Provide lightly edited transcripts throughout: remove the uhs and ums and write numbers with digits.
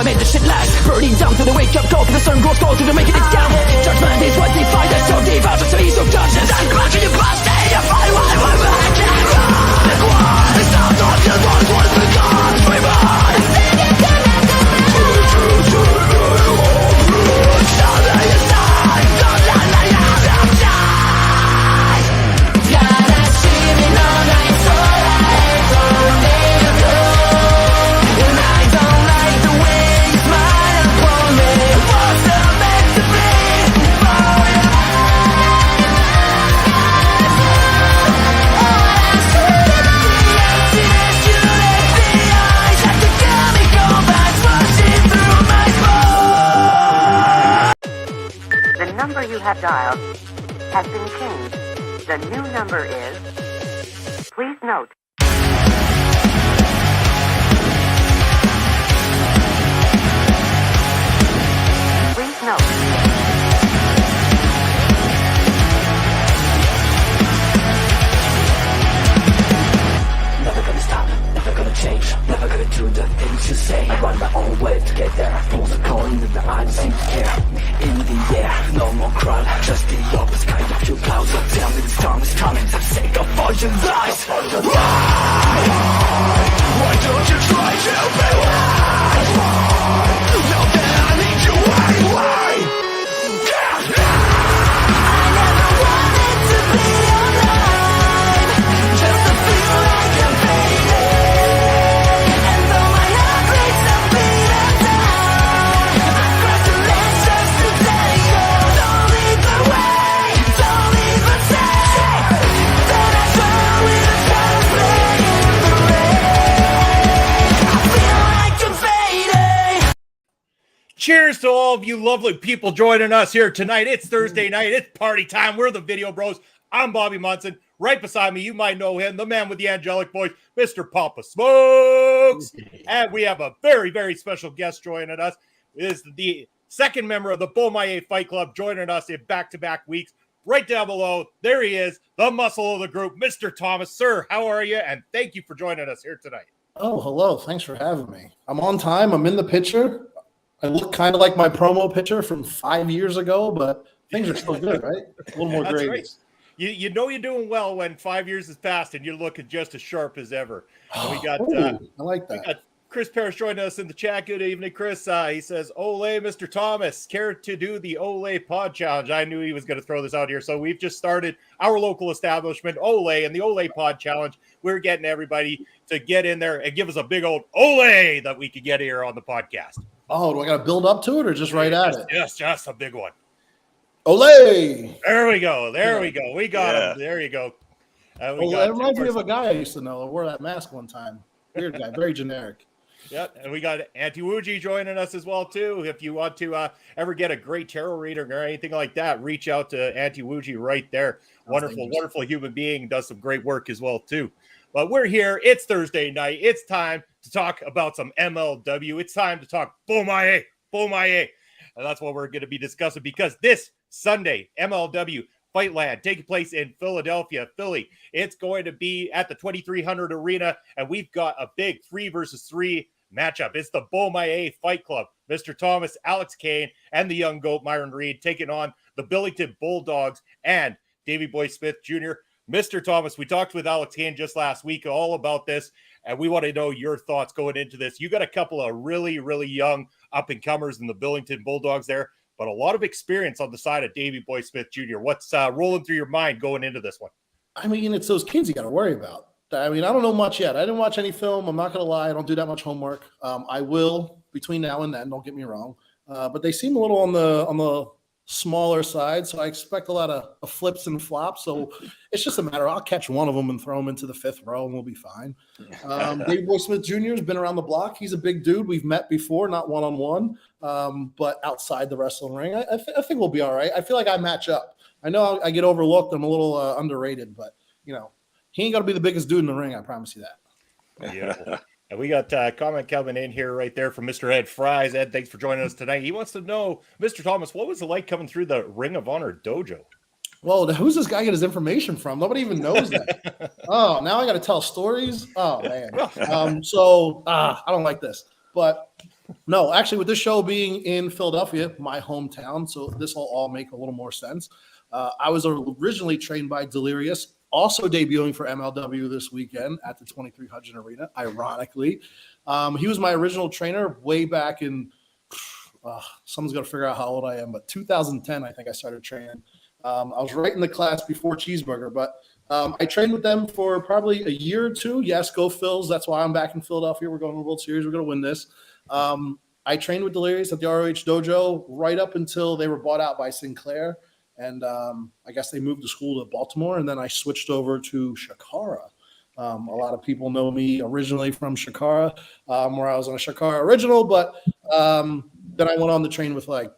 I made this shit last. Burning down to the wake-up call, to the sun grows cold, to the making it down. Judgment is what they find, that's so deep, out just to be so conscious. And back in your past, you find why we're back and run. It's not just what's begun, free bird. Someday it's time, don't let me out of time. Gotta see me now, nights all night, don't need to go. And I don't like the way you smile upon me. What's the meant to be for you? All I see is the emptiness you left the eyes like the chemical bags rushing through my bones. The number you have dialed has been changed. The new number is, please note, please note. Never gonna stop, never gonna change, never gonna do the things you say. I run my own way to get there. Pulls a coin in the eye, seem to care. In the air, no more crowd, just the opposite kind of few clouds. So tell me this time is coming, I'm sick of all your lies. Why don't you try to be wise? Now that I need you, why? I never wanted to be alive, just to feel like I'm fading. And though my heart breaks a beat of down, I cross the lines just to tell you, don't leave the way, don't leave the time. Then I drown with the shadows playing the rain. I feel like I'm fading. Cheers to all of you lovely people joining us here tonight. It's Thursday night. It's party time. We're the Video Bros. I'm Bobby Munson. Right beside me, you might know him, the man with the angelic voice, Mr. Papa Smokes. And we have a very, very special guest joining us. It is the second member of the Bomaye Fight Club joining us in back-to-back weeks. Right down below, there he is, the muscle of the group, Mr. Thomas. Sir, how are you? And thank you for joining us here tonight. Oh, hello. Thanks for having me. I'm on time. I'm in the picture. I look kind of like my promo picture from 5 years ago, but things are still good, right? A little more That's gravy. right. You know you're doing well when 5 years has passed and you're looking just as sharp as ever. And we got Ooh, I like we that. got Chris Parrish joining us in the chat. Good evening, Chris. He says, Ole, Mr. Thomas, care to do the Ole Pod Challenge? I knew he was going to throw this out here. So we've just started our local establishment, Ole, and the Ole Pod Challenge. We're getting everybody to get in there and give us a big old Ole that we could get here on the podcast. Oh, do I got to build up to it or just right at it? Just a big one. Ole! There we go. There we go. We got him. There you go. Well, that reminds me of a guy I used to know that wore that mask one time. Weird guy, very generic. Yep, and we got Auntie Wuji joining us as well, too. If you want to ever get a great tarot reading or anything like that, reach out to Auntie Wuji right there. Wonderful human being, does some great work as well, too. But we're here. It's Thursday night. It's time to talk about some MLW. It's time to talk Bomaye. And that's what we're going to be discussing because this Sunday, MLW Fightland taking place in Philadelphia, Philly. It's going to be at the 2300 Arena, and we've got a big 3 versus 3 matchup. It's the Bomaye Fight Club. Mr. Thomas, Alex Kane, and the young GOAT Myron Reed taking on the Billington Bulldogs and Davey Boy Smith Jr. Mr. Thomas, we talked with Alex Kane just last week all about this, and we want to know your thoughts going into this. You got a couple of really, really young up-and-comers in the Billington Bulldogs there, but a lot of experience on the side of Davey Boy Smith Jr. What's rolling through your mind going into this one? I mean, it's those kids you got to worry about. I mean, I don't know much yet. I didn't watch any film. I'm not going to lie. I don't do that much homework. I will between now and then. Don't get me wrong. But they seem a little on the smaller side, so I expect a lot of flips and flops. So it's just a matter. I'll catch one of them and throw them into the 5th row, and we'll be fine. Davey Boy Smith Jr. has been around the block. He's a big dude. We've met before, not one-on-one, but outside the wrestling ring. I think we'll be all right. I feel like I match up. I know I get overlooked. I'm a little underrated, but you know. He ain't got to be the biggest dude in the ring. I promise you that. Yeah. And we got comment coming in here right there from Mr. Ed Fries. Ed, thanks for joining us tonight. He wants to know, Mr. Thomas, what was it like coming through the Ring of Honor dojo? Well, who's this guy get his information from? Nobody even knows that. Oh, now I got to tell stories? Oh, man. I don't like this. But No, actually, with this show being in Philadelphia, my hometown, so this will all make a little more sense. I was originally trained by Delirious, also debuting for MLW this weekend at the 2300 Arena, ironically. He was my original trainer way back in, someone's got to figure out how old I am, but 2010, I think I started training. I was right in the class before Cheeseburger, but I trained with them for probably a year or two. Yes, go Phils. That's why I'm back in Philadelphia. We're going to the World Series. We're going to win this. I trained with Delirious at the ROH dojo right up until they were bought out by Sinclair. And I guess they moved the school to Baltimore. And then I switched over to Shakara. A lot of people know me originally from Shakara, where I was on a Shakara original. But then I went on the train with Mike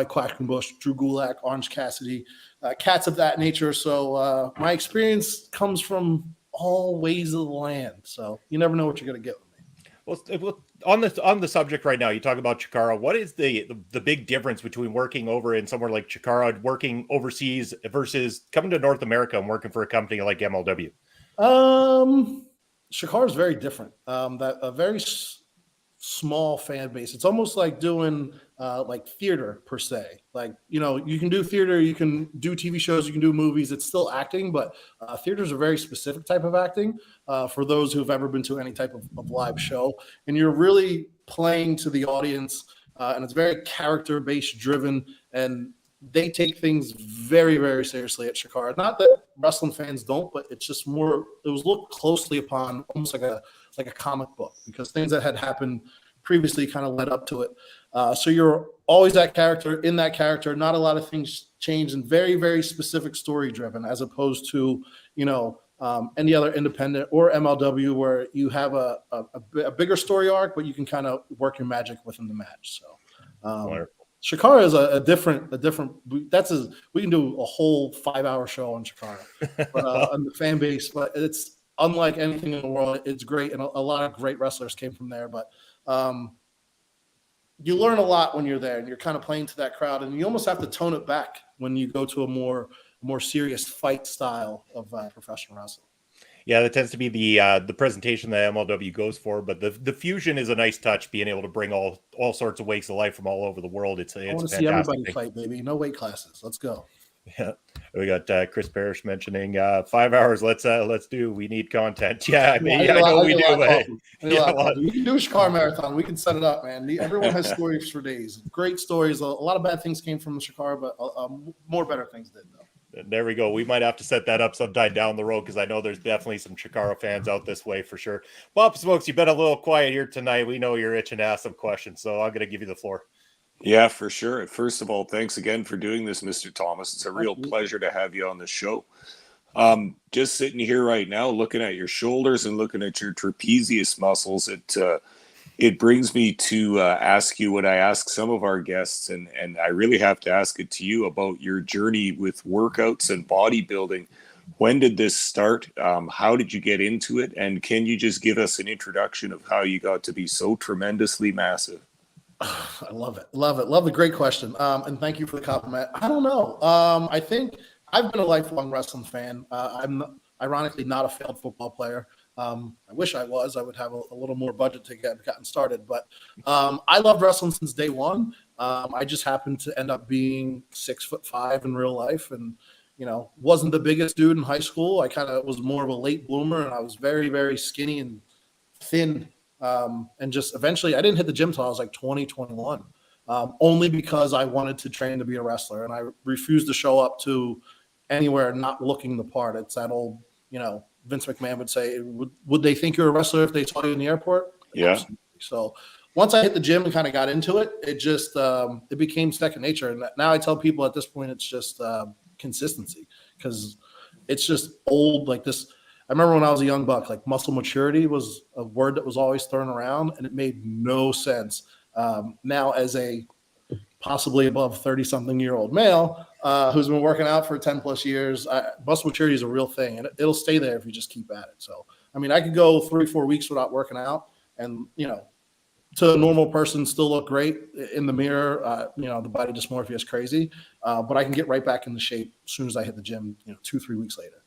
Quackenbush, Drew Gulak, Orange Cassidy, cats of that nature. So my experience comes from all ways of the land. So you never know what you're going to get with me. Well, on the subject right now, you talk about Chikara. What is the big difference between working over in somewhere like Chikara, working overseas versus coming to North America and working for a company like MLW? Chikara is very different. That a very small fan base. It's almost like doing like theater per se. Like, you can do theater, you can do TV shows, you can do movies. It's still acting, but theater is a very specific type of acting for those who've ever been to any type of live show. And you're really playing to the audience, and it's very character-based driven, and they take things very, very seriously at Chikara. Not that wrestling fans don't, but it's just more, it was looked closely upon almost like a comic book, because things that had happened previously kind of led up to it. So you're always that character, in that character. Not a lot of things change, and very, very specific story driven, as opposed to, any other independent or MLW where you have a bigger story arc, but you can kind of work your magic within the match. So Chikara is a different, we can do a whole 5-hour show on Chikara, on the fan base, but it's unlike anything in the world. It's great. And a lot of great wrestlers came from there, but you learn a lot when you're there and you're kind of playing to that crowd, and you almost have to tone it back when you go to a more serious fight style of professional wrestling. Yeah, that tends to be the presentation that MLW goes for, but the fusion is a nice touch, being able to bring all sorts of wakes of life from all over the world. It's I want to see everybody fight, baby. No weight classes. Let's go. Yeah, we got Chris Parrish mentioning 5 hours. Let's do. We need content. Yeah, I know we do. We can do a Chikara marathon. We can set it up, man. Everyone has stories for days. Great stories. A lot of bad things came from the Chikara, but more better things did, though. There we go. We might have to set that up sometime down the road, because I know there's definitely some Chikara fans out this way for sure. Bob Smokes, you've been a little quiet here tonight. We know you're itching to ask some questions, so I'm going to give you the floor. Yeah, for sure. First of all, thanks again for doing this, Mr. Thomas. It's a real pleasure to have you on the show. Just sitting here right now, looking at your shoulders and looking at your trapezius muscles, it brings me to ask you what I ask some of our guests, and I really have to ask it to you about your journey with workouts and bodybuilding. When did this start? How did you get into it? And can you just give us an introduction of how you got to be so tremendously massive? I love it. Love it. Love the great question. And thank you for the compliment. I don't know. I think I've been a lifelong wrestling fan. I'm ironically not a failed football player. I wish I was. I would have a little more budget to get gotten started. But I loved wrestling since day one. I just happened to end up being 6'5" in real life, and wasn't the biggest dude in high school. I kind of was more of a late bloomer, and I was very, very skinny and thin. And just eventually, I didn't hit the gym till I was like 20, 21, only because I wanted to train to be a wrestler, and I refused to show up to anywhere not looking the part. It's that old, Vince McMahon would say, would they think you're a wrestler if they saw you in the airport? Yeah. Absolutely. So once I hit the gym and kind of got into it, it just, it became second nature. And now I tell people at this point, it's just consistency, because it's just old like this. I remember when I was a young buck, like muscle maturity was a word that was always thrown around, and it made no sense. Now, as a possibly above 30-something-year-old male who's been working out for 10 plus years, muscle maturity is a real thing, and it'll stay there if you just keep at it. So, I mean, I could go 3-4 weeks without working out, and, to a normal person still look great in the mirror. The body dysmorphia is crazy, but I can get right back into shape as soon as I hit the gym, 2-3 weeks later.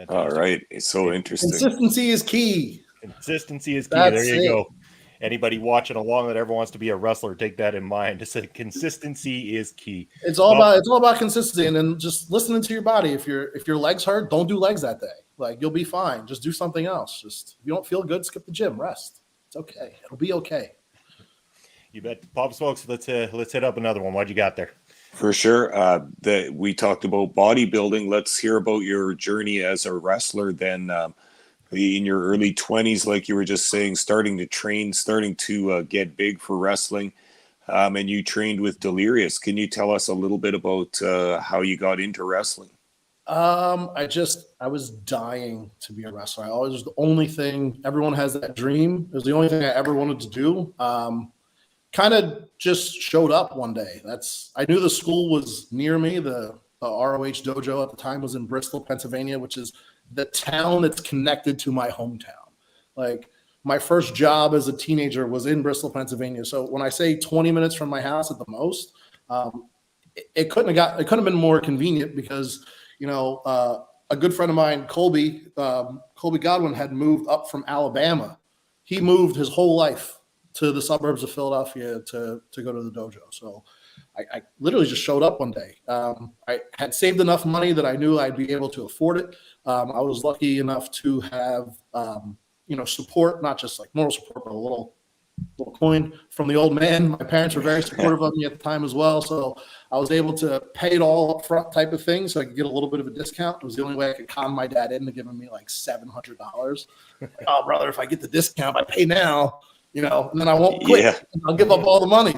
All right. It's so interesting. Consistency is key. Consistency is key. There you go. Anybody watching along that ever wants to be a wrestler, take that in mind. Just consistency is key. It's all about consistency, and then just listening to your body. If your legs hurt, don't do legs that day. Like, you'll be fine. Just do something else. Just, if you don't feel good, skip the gym, rest. It's okay. It'll be okay. You bet. Pop Smokes, let's hit up another one. What you got there? For sure. We talked about bodybuilding. Let's hear about your journey as a wrestler then. In your early 20s, like you were just saying, starting to train, starting to get big for wrestling, and you trained with Delirious. Can you tell us a little bit about how you got into wrestling? I was dying to be a wrestler. I always was the only thing. Everyone has that dream. It was the only thing I ever wanted to do. Kind of just showed up one day. I knew the school was near me. The ROH dojo at the time was in Bristol, Pennsylvania, which is the town that's connected to my hometown. Like, my first job as a teenager was in Bristol, Pennsylvania. So when I say 20 minutes from my house at the most, it couldn't have been more convenient because, a good friend of mine, Colby Godwin, had moved up from Alabama. He moved his whole life to the suburbs of Philadelphia to go to the dojo. So I literally just showed up one day. I had saved enough money that I knew I'd be able to afford it. I was lucky enough to have, support, not just like moral support, but a little coin from the old man. My parents were very supportive of me at the time as well. So I was able to pay it all up front type of thing so I could get a little bit of a discount. It was the only way I could con my dad into giving me like $700. Like, oh, brother, if I get the discount, I pay now. And then I won't quit. Yeah. I'll give up all the money.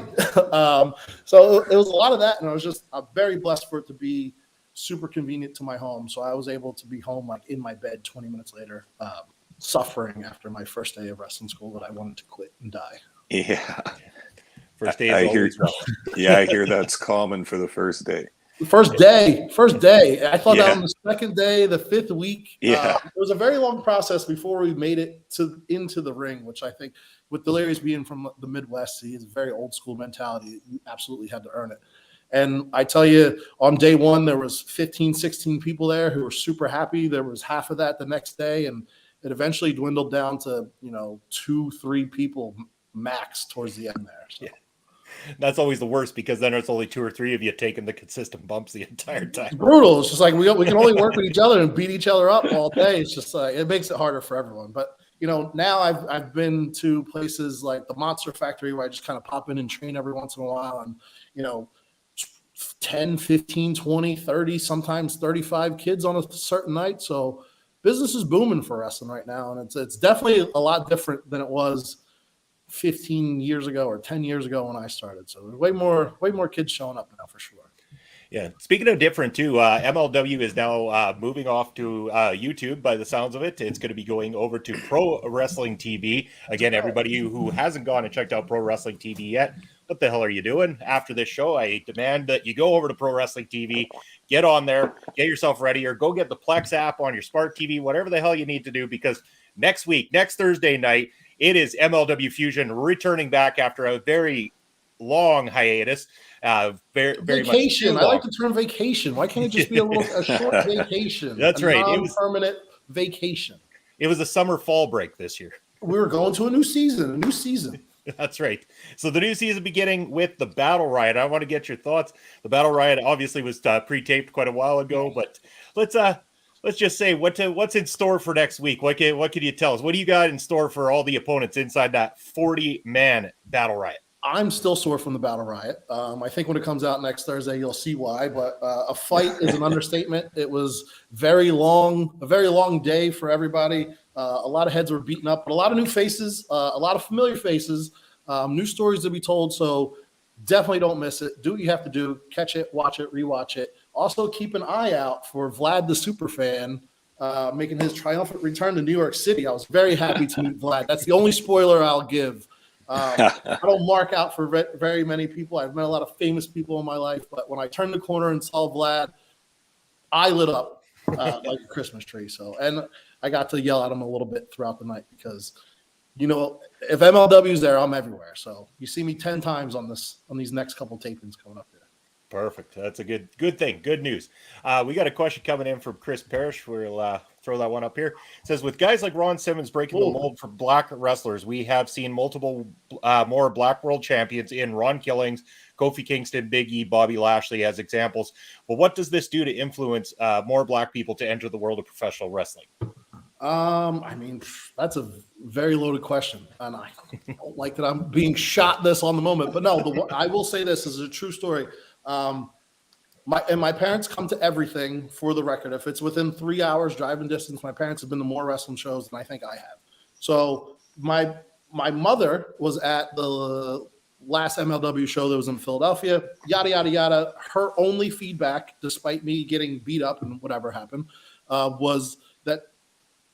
So it was a lot of that. And I'm very blessed for it to be super convenient to my home. So I was able to be home, like in my bed 20 minutes later, suffering after my first day of wrestling school that I wanted to quit and die. Yeah. First day is always rough. Yeah, I hear that's common for the first day. The first day. I thought that on the second day, the fifth week. Yeah. It was a very long process before we made it into the ring, which I think, with Delirious being from the Midwest, he has a very old school mentality. You absolutely had to earn it. And I tell you, on day one, there was 15, 16 people there who were super happy. There was half of that the next day. And it eventually dwindled down to, 2-3 people max towards the end there. So. Yeah. That's always the worst because then it's only 2 or 3 of you taking the consistent bumps the entire time. It's brutal. It's just like we can only work with each other and beat each other up all day. It's just like, it makes it harder for everyone. But now I've been to places like the Monster Factory where I just kind of pop in and train every once in a while, and 10, 15, 20, 30, sometimes 35 kids on a certain night. So business is booming for wrestling right now, and it's definitely a lot different than it was 15 years ago or 10 years ago when I started. So way more kids showing up now for sure. Yeah. Speaking of different too, MLW is now moving off to YouTube by the sounds of it. It's going to be going over to Pro Wrestling TV. Again, everybody who hasn't gone and checked out Pro Wrestling TV yet, what the hell are you doing? After this show, I demand that you go over to Pro Wrestling TV, get on there, get yourself ready, or go get the Plex app on your smart TV, whatever the hell you need to do, because next Thursday night, it is MLW Fusion returning back after a very long hiatus. Very Vacation. much I like the term vacation. Why can't it just be a short vacation? That's right. It was permanent vacation. It was a summer fall break this year. We were going to a new season. That's right. So the new season beginning with the Battle Riot. I want to get your thoughts. The Battle Riot obviously was pre-taped quite a while ago, but let's just say what's in store for next week. What can you tell us? What do you got in store for all the opponents inside that 40-man Battle Riot? I'm still sore from the Battle Riot. I think when it comes out next Thursday, you'll see why. But a fight is an understatement. It was a very long day for everybody. A lot of heads were beaten up, but a lot of new faces, a lot of familiar faces, new stories to be told. So definitely don't miss it. Do what you have to do. Catch it, watch it, rewatch it. Also keep an eye out for Vlad the Superfan making his triumphant return to New York City. I was very happy to meet Vlad. That's the only spoiler I'll give. I don't mark out for very many people. I've met a lot of famous people in my life, but when I turned the corner and saw Vlad, I lit up like a Christmas tree. So, and I got to yell at him a little bit throughout the night because, if MLW's there, I'm everywhere. So you see me 10 times on these next couple tapings coming up here. Perfect. That's a good thing. Good news. We got a question coming in from Chris Parrish. We'll throw that one up here. It says, with guys like Ron Simmons breaking the mold for black wrestlers, we have seen multiple more black world champions in Ron Killings, Kofi Kingston, Big E, Bobby Lashley as examples. But what does this do to influence more black people to enter the world of professional wrestling? I mean, that's a very loaded question, and I don't like that I'm being shot this on the moment. But no, I will say this is a true story. My parents come to everything, for the record. If it's within 3 hours driving distance, my parents have been to more wrestling shows than I think I have. So my mother was at the last MLW show that was in Philadelphia, yada, yada, yada. Her only feedback, despite me getting beat up and whatever happened, was that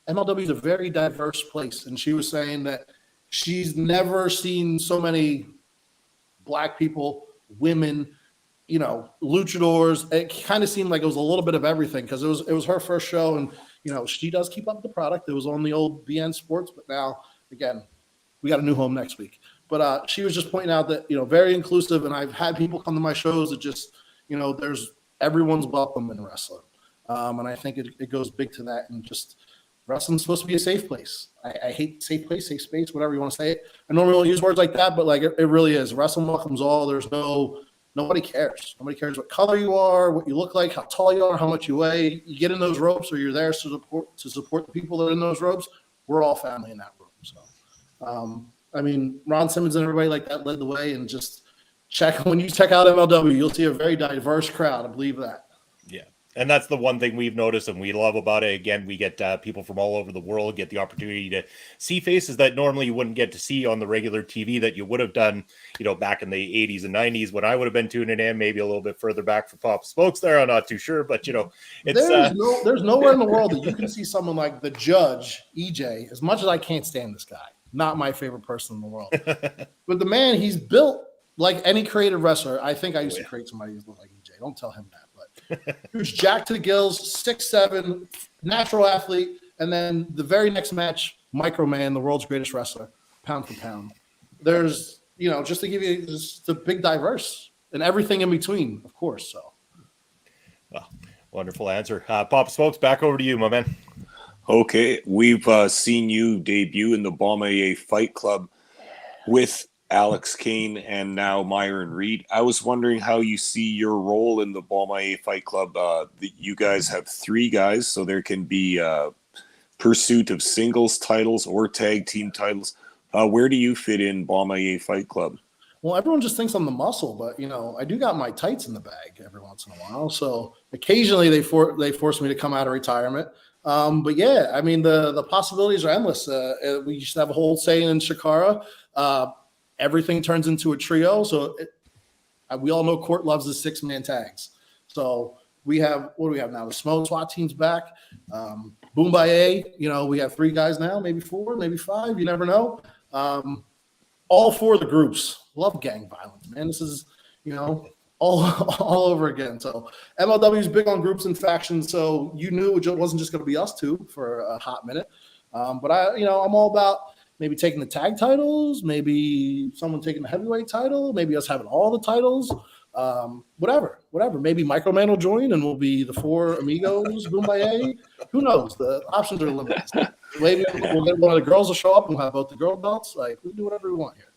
MLW is a very diverse place. And she was saying that she's never seen so many black people, women, luchadors. It kind of seemed like it was a little bit of everything, because it was her first show, and she does keep up the product. It was on the old BN Sports, but now again, we got a new home next week. But she was just pointing out that very inclusive, and I've had people come to my shows that just there's everyone's welcome in wrestling, and I think it goes big to that. And just wrestling's supposed to be a safe place. I hate safe place, safe space, whatever you want to say it. I normally don't use words like that, but like it really is. Wrestling welcomes all. There's nobody cares. Nobody cares what color you are, what you look like, how tall you are, how much you weigh. You get in those ropes, or you're there to support the people that are in those ropes. We're all family in that room. So, I mean, Ron Simmons and everybody like that led the way, and just when you check out MLW, you'll see a very diverse crowd. I believe that. Yeah. And that's the one thing we've noticed and we love about it. Again, we get people from all over the world get the opportunity to see faces that normally you wouldn't get to see on the regular TV that you would have done, back in the 80s and 90s when I would have been tuning in, maybe a little bit further back for Pop Smokes there. I'm not too sure, but it's there's nowhere in the world that you can see someone like the Judge, EJ, as much as I can't stand this guy. Not my favorite person in the world. But the man, he's built like any creative wrestler. I think I used to create somebody who looked like EJ. Don't tell him that. But he was jacked to the gills, 6'7", natural athlete. And then the very next match, Microman, the world's greatest wrestler, pound for pound. There's, just to give you just a big diverse and everything in between, of course. So, well, wonderful answer. Pop Smokes, back over to you, my man. Okay, we've seen you debut in the Bomaye Fight Club with Alex Kane and now Myron Reed. I was wondering how you see your role in the Bomaye Fight Club. You guys have 3 guys, so there can be pursuit of singles titles or tag team titles. Where do you fit in Bomaye Fight Club? Well, everyone just thinks I'm the muscle, but I do got my tights in the bag every once in a while. So occasionally they force me to come out of retirement. But yeah, I mean the possibilities are endless. We used to have a whole saying in Shikara, everything turns into a trio. So we all know Court loves the 6-man tags. So we have, what do we have now? The Smoke SWAT team's back. Boombaye, we have 3 guys now, maybe 4, maybe 5. You never know. All 4 of the groups love gang violence, man. This is, all over again. So MLW is big on groups and factions. So you knew it wasn't just going to be us 2 for a hot minute. But I'm all about maybe taking the tag titles, maybe someone taking the heavyweight title, maybe us having all the titles, whatever. Maybe Microman will join and we'll be the 4 amigos, Boombaye. Who knows? The options are limited. Maybe we'll get one of the girls to show up and we'll have both the girl belts. Like, we can do whatever we want here.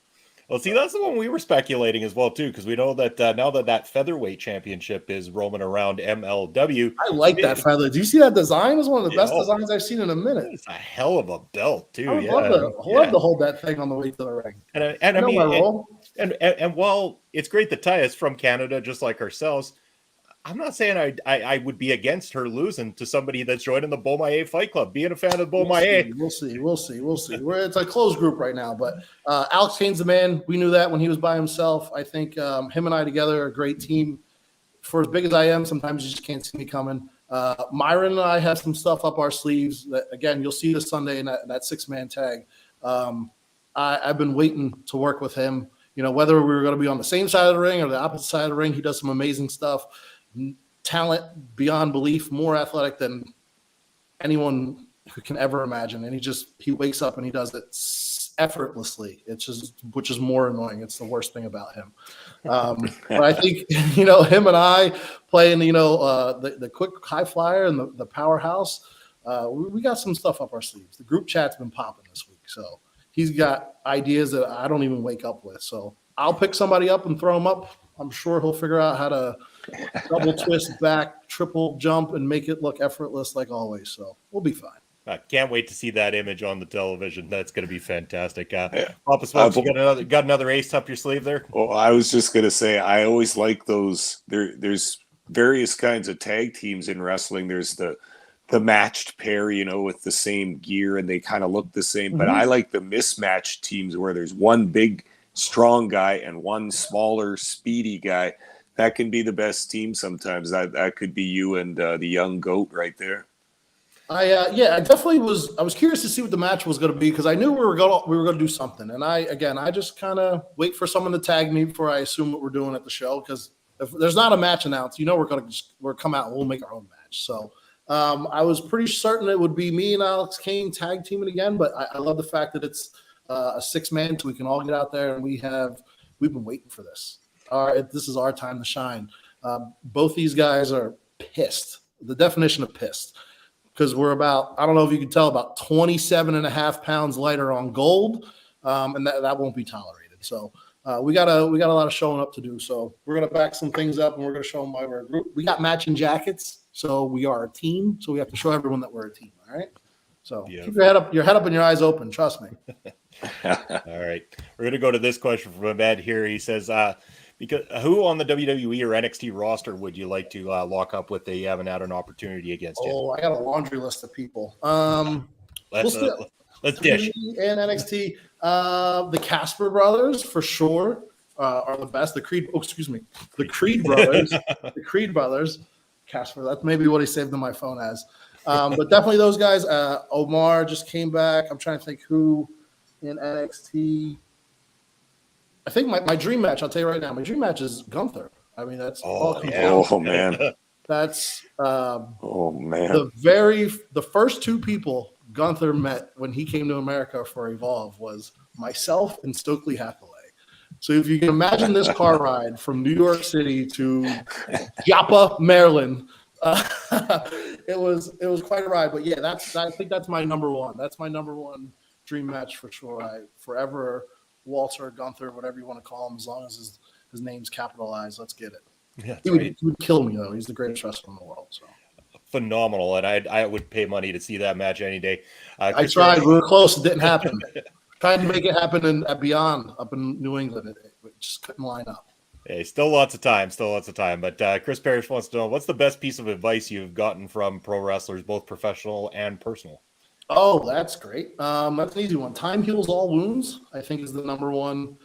Well, see, that's the one we were speculating as well, too, because we know that now that featherweight championship is roaming around MLW. I like that feather. Do you see that design? It's one of the best designs I've seen in a minute. It's a hell of a belt, too. I love to hold that thing on the way to the ring. And while it's great that Ty is from Canada, just like ourselves, I'm not saying I would be against her losing to somebody that's joining the Bomaye Fight Club. Being a fan of Bomaye. We'll see. It's a closed group right now, but Alex Kane's the man. We knew that when he was by himself. I think him and I together are a great team. For as big as I am, sometimes you just can't see me coming. Myron and I have some stuff up our sleeves that, again, you'll see this Sunday in that 6-man tag. I've been waiting to work with him. Whether we were going to be on the same side of the ring or the opposite side of the ring, he does some amazing stuff. Talent beyond belief, more athletic than anyone who can ever imagine. And he wakes up and he does it effortlessly. Which is more annoying. It's the worst thing about him. But I think him and I playing the quick high flyer and the powerhouse. We got some stuff up our sleeves. The group chat's been popping this week, so he's got ideas that I don't even wake up with. So I'll pick somebody up and throw him up. I'm sure he'll figure out how to double twist back, triple jump, and make it look effortless like always. So we'll be fine. I can't wait to see that image on the television. That's going to be fantastic. Papa Smokes, you got another ace up your sleeve there? Well, I was just going to say, I always like those. There's various kinds of tag teams in wrestling. There's the matched pair, with the same gear and they kind of look the same. Mm-hmm. But I like the mismatched teams where there's one big, strong guy and one smaller, speedy guy. That can be the best team sometimes. That could be you and the young goat right there. I definitely was. I was curious to see what the match was going to be because I knew we were going to do something. And I just kind of wait for someone to tag me before I assume what we're doing at the show. Because if there's not a match announced, we're come out and we'll make our own match. So I was pretty certain it would be me and Alex Kane tag teaming again. But I love the fact that it's a 6-man, so we can all get out there and we've been waiting for this. All right, this is our time to shine. Both these guys are pissed. The definition of pissed. Because we're about, I don't know if you can tell, about 27.5 pounds lighter on gold, and that won't be tolerated. So we got a lot of showing up to do. So we're gonna back some things up, and we're gonna show them why we're a group. We got matching jackets, so we are a team. So we have to show everyone that we're a team. All right. So keep your head up and your eyes open. Trust me. All right, we're gonna go to this question from Ahmed here. He says, because who on the WWE or NXT roster would you like to lock up with that you haven't had an opportunity against yet? Oh, I got a laundry list of people. Let's dish. And NXT, the Casper brothers for sure are the best. The Creed brothers, the Creed brothers. Casper, that's maybe what he saved on my phone as. But definitely those guys. Omar just came back. I'm trying to think who in NXT. I think my dream match, I'll tell you right now, my dream match is Gunther. I mean, that's man. That's man. The first two people Gunther met when he came to America for Evolve was myself and Stokely Hathaway. So if you can imagine this car ride from New York City to Joppa, Maryland, it was quite a ride. But yeah, I think that's my number one. That's my number one dream match for sure. I forever Walter, Gunther, whatever you want to call him, as long as his name's capitalized. Let's get it. Yeah, he would kill me, though. He's the greatest wrestler in the world. So phenomenal, and I would pay money to see that match any day. I tried. We were close. It didn't happen. Tried to make it happen at Beyond up in New England. It just couldn't line up. Hey, still lots of time. But Chris Parrish wants to know, what's the best piece of advice you've gotten from pro wrestlers, both professional and personal? Oh, that's great. That's an easy one. Time heals all wounds, I think, is the number one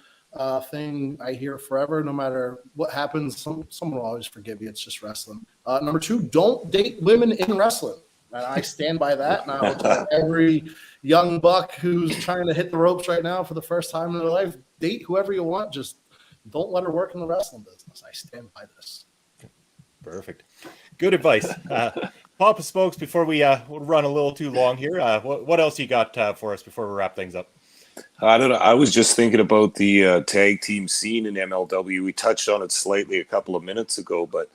thing I hear forever. No matter what happens, someone will always forgive you. It's just wrestling. Number 2, don't date women in wrestling. And I stand by that. And I will tell every young buck who's trying to hit the ropes right now for the first time in their life, date whoever you want. Just don't let her work in the wrestling business. I stand by this. Perfect. Good advice. Papa Smokes, before we run a little too long here, what else you got for us before we wrap things up? I don't know. I was just thinking about the tag team scene in MLW. We touched on it slightly a couple of minutes ago, but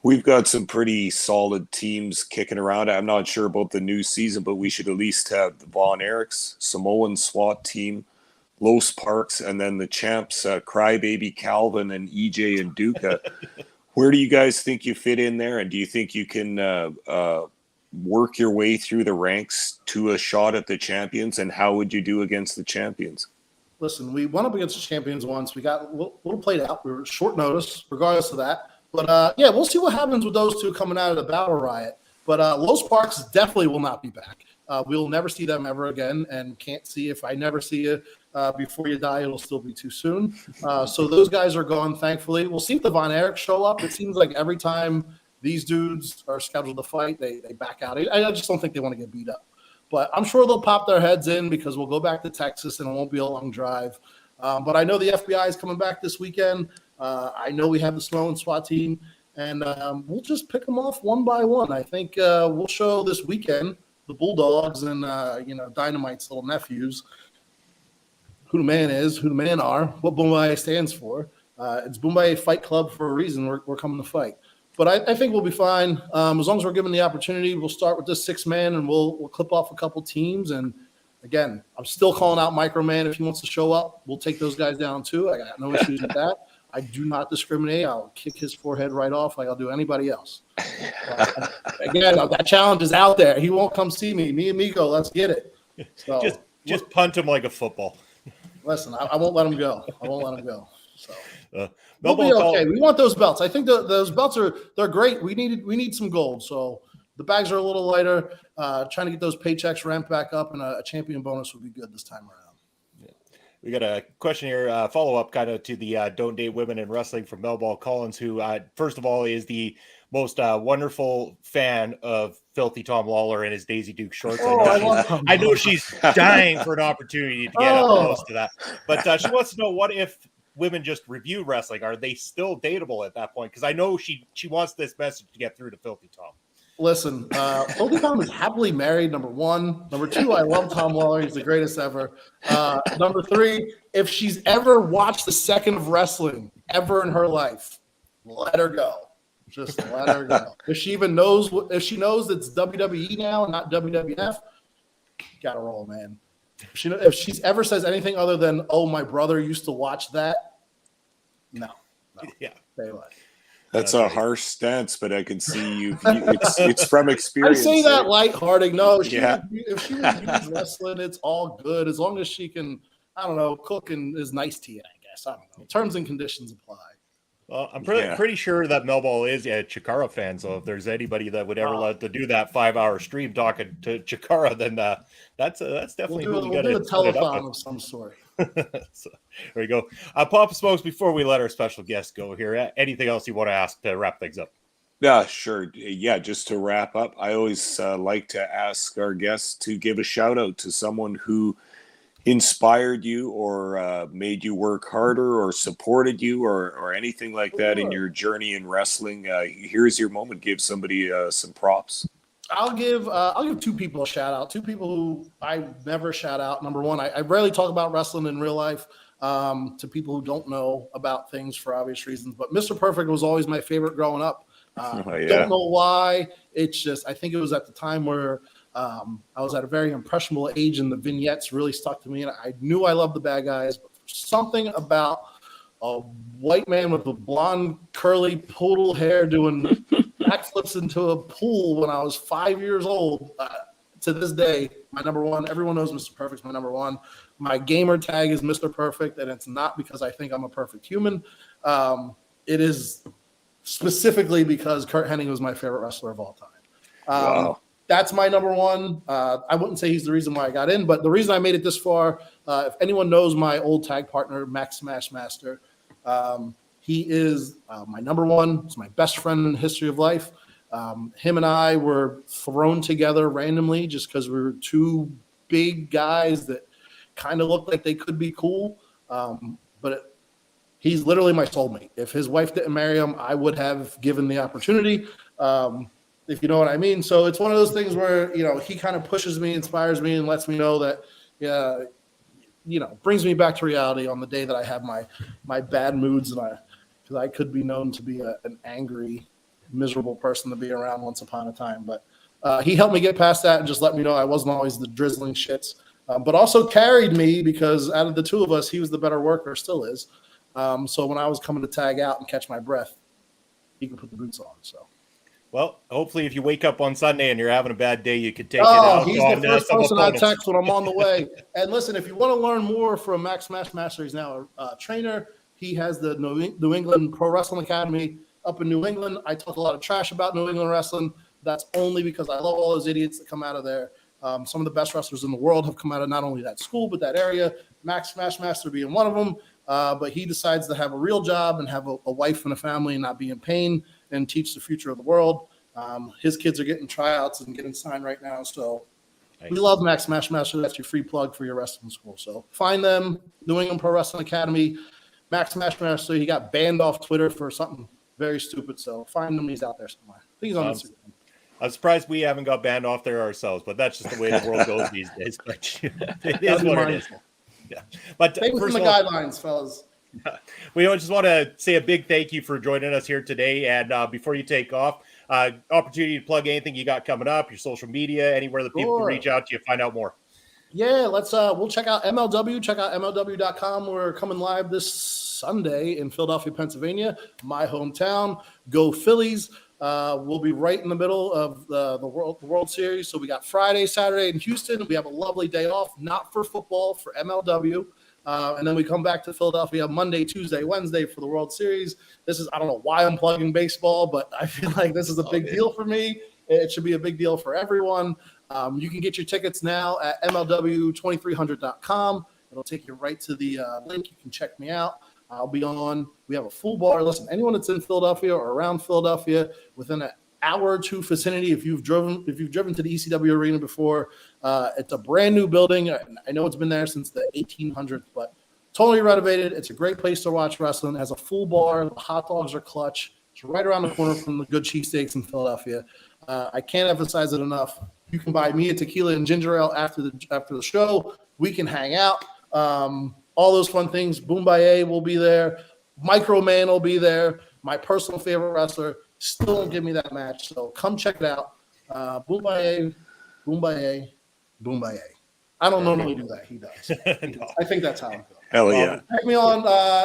we've got some pretty solid teams kicking around. I'm not sure about the new season, but we should at least have the Von Erichs, Samoan SWAT team, Los Parks, and then the champs, Crybaby Calvin and EJ and Duca. Where do you guys think you fit in there? And do you think you can work your way through the ranks to a shot at the champions? And how would you do against the champions? Listen, we went up against the champions once. We got a little played out. We were short notice, regardless of that. But we'll see what happens with those two coming out of the Battle Riot. But Los Parks definitely will not be back. We'll never see them ever again, and can't see. If I never see you before you die, it'll still be too soon. So those guys are gone, thankfully. We'll see if the Von Erichs show up. It seems like every time these dudes are scheduled to fight, they back out. I just don't think they want to get beat up. But I'm sure they'll pop their heads in because we'll go back to Texas, and it won't be a long drive. But I know the FBI is coming back this weekend. I know we have the Samoan SWAT team, and we'll just pick them off one by one. I think we'll show this weekend the Bulldogs and Dynamite's little nephews who the man is, who the men are, what Bomaye stands for. It's Bomaye Fight Club for a reason. We're coming to fight. But I think we'll be fine. As long as we're given the opportunity, we'll start with this 6-man and we'll clip off a couple teams. And again, I'm still calling out Microman. If he wants to show up, we'll take those guys down too. I got no issues with that. I do not discriminate. I'll kick his forehead right off like I'll do anybody else. Again, that challenge is out there. He won't come see me. Me and Miko, let's get it. So just punt him like a football. listen, I won't let him go. I won't let him go. So we'll be okay. We want those belts. I think those belts they're great. We need some gold. So the bags are a little lighter. Trying to get those paychecks ramped back up, and a champion bonus would be good this time around. We got a question here, follow-up kind of to the Don't Date Women in Wrestling from Melball Collins, who, first of all, is the most wonderful fan of Filthy Tom Lawler and his Daisy Duke shorts. I know she's dying for an opportunity to get up close to that. But she wants to know, what if women just review wrestling? Are they still dateable at that point? Because I know she wants this message to get through to Filthy Tom. Listen, Filthy Tom is happily married, number one. Number two, I love Tom Lawler. He's the greatest ever. Number three, if she's ever watched a second of wrestling ever in her life, let her go. Just let her go. If she knows it's WWE now and not WWF, gotta roll, man. If she's ever says anything other than, "Oh, my brother used to watch that," no. Yeah. Say what? That's a harsh stance, but I can see you. It's from experience. I say that lighthearted. No, if she reviews wrestling, it's all good as long as she can. I don't know, cook and is nice to you. I guess I don't know. Terms and conditions apply. Well, I'm pretty sure that Melball is a Chikara fan. So if there's anybody that would ever let to do that 5-hour stream talking to Chikara, then that's definitely we'll do a telethon of some sort. So, there we go. Papa Smokes, before we let our special guest go here, anything else you want to ask to wrap things up? Yeah, sure. Yeah, just to wrap up, I always like to ask our guests to give a shout out to someone who inspired you or made you work harder or supported you or anything like that in your journey in wrestling. Here's your moment. Give somebody some props. I'll give 2 people a shout out. 2 people who I never shout out. Number one, I rarely talk about wrestling in real life to people who don't know about things for obvious reasons. But Mr. Perfect was always my favorite growing up. Don't know why. It's just, I think it was at the time where I was at a very impressionable age and the vignettes really stuck to me. And I knew I loved the bad guys, but something about a white man with a blonde, curly poodle hair doing backflips into a pool when I was 5 years old. To this day, my number one. Everyone knows Mr. Perfect's my number one. My gamer tag is Mr. Perfect, and it's not because I think I'm a perfect human. It is specifically because Kurt Hennig was my favorite wrestler of all time. Wow. That's my number one. I wouldn't say he's the reason why I got in, but the reason I made it this far, if anyone knows my old tag partner, Max Smashmaster, he is my number one. He's my best friend in the history of life. Him and I were thrown together randomly just because we were 2 big guys that kind of looked like they could be cool. But he's literally my soulmate. If his wife didn't marry him, I would have given the opportunity. If you know what I mean. So it's one of those things where, he kind of pushes me, inspires me, and lets me know that, brings me back to reality on the day that I have my bad moods, and because I could be known to be an angry, miserable person to be around once upon a time. But he helped me get past that and just let me know I wasn't always the drizzling shits, but also carried me because out of the 2 of us, he was the better worker, still is. So when I was coming to tag out and catch my breath, he could put the boots on. So. Well, hopefully if you wake up on Sunday and you're having a bad day, you can take it out. He's the first person I text when I'm on the way. And listen, if you want to learn more from Max Smashmaster, he's now a trainer. He has the New England Pro Wrestling Academy up in New England. I talk a lot of trash about New England wrestling. That's only because I love all those idiots that come out of there. Some of the best wrestlers in the world have come out of not only that school, but that area. Max Smashmaster being one of them. But he decides to have a real job and have a wife and a family and not be in pain and teach the future of the world. His kids are getting tryouts and getting signed right now. So we love Max Smashmaster. That's your free plug for your wrestling school. So find them, New England Pro Wrestling Academy, Max Smashmaster. He got banned off Twitter for something very stupid. So find him. He's out there somewhere. I think he's on Instagram. I'm surprised we haven't got banned off there ourselves, but that's just the way the world goes these days. But it is what it is. But Stay within first the of all, guidelines, fellas. we just want to say a big thank you for joining us here today. And before you take off, opportunity to plug anything you got coming up, your social media, anywhere that people can reach out to you, find out more. Yeah, we'll check out MLW. Check out MLW.com. We're coming live this Sunday in Philadelphia, Pennsylvania, my hometown. Go Phillies. We'll be right in the middle of the World Series. So we got Friday, Saturday in Houston. We have a lovely day off, not for football, for MLW. And then we come back to Philadelphia Monday, Tuesday, Wednesday for the World Series. I don't know why I'm plugging baseball, but I feel like this is a big deal for me. It should be a big deal for everyone. You can get your tickets now at MLW2300.com. It'll take you right to the link. You can check me out. I'll be on. We have a full bar. Listen, anyone that's in Philadelphia or around Philadelphia within an hour or two vicinity, if you've driven to the ECW arena before, it's a brand new building. I know it's been there since the 1800s, but totally renovated. It's a great place to watch wrestling. It has a full bar. The hot dogs are clutch. It's right around the corner from the good cheesesteaks in Philadelphia. I can't emphasize it enough. You can buy me a tequila and ginger ale after the show. We can hang out. All those fun things. Bomaye will be there. Microman will be there. My personal favorite wrestler still won't give me that match. So come check it out. Bomaye. I don't normally do that. He does. No. I think that's how I'm feeling. Hell yeah. Check me on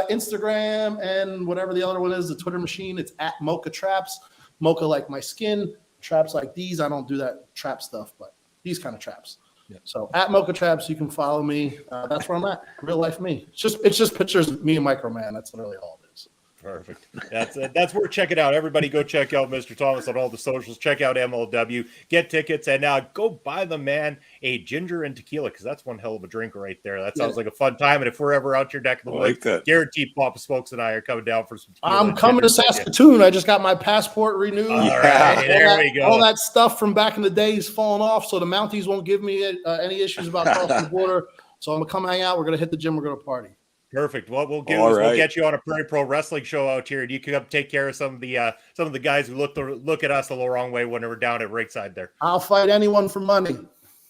Instagram and whatever the other one is, the Twitter machine. It's at Mocha Traps. Mocha like my skin. Traps like these. I don't do that trap stuff, but these kind of traps. Yeah. So at Mocha Traps, you can follow me. That's where I'm at. Real life me. It's just pictures of me and Microman. That's literally all it is. Perfect. That's where check it out. Everybody go check out Mr. Thomas on all the socials. Check out MLW. Get tickets and go buy the man a ginger and tequila because that's one hell of a drink right there. That sounds like a fun time. And if we're ever out your neck of the woods, guaranteed Papa Smokes and I are coming down for some tequila. I'm coming to Saskatoon. I just got my passport renewed. All right, there we go. All that stuff from back in the day is falling off, so the Mounties won't give me any issues about crossing the border. So I'm gonna come hang out. We're gonna hit the gym. We're gonna party. Perfect. What we'll do is we'll get you on a Prairie Pro Wrestling show out here, and you can come take care of some of the guys who look at us a little wrong way when we're down at ringside there. I'll fight anyone for money.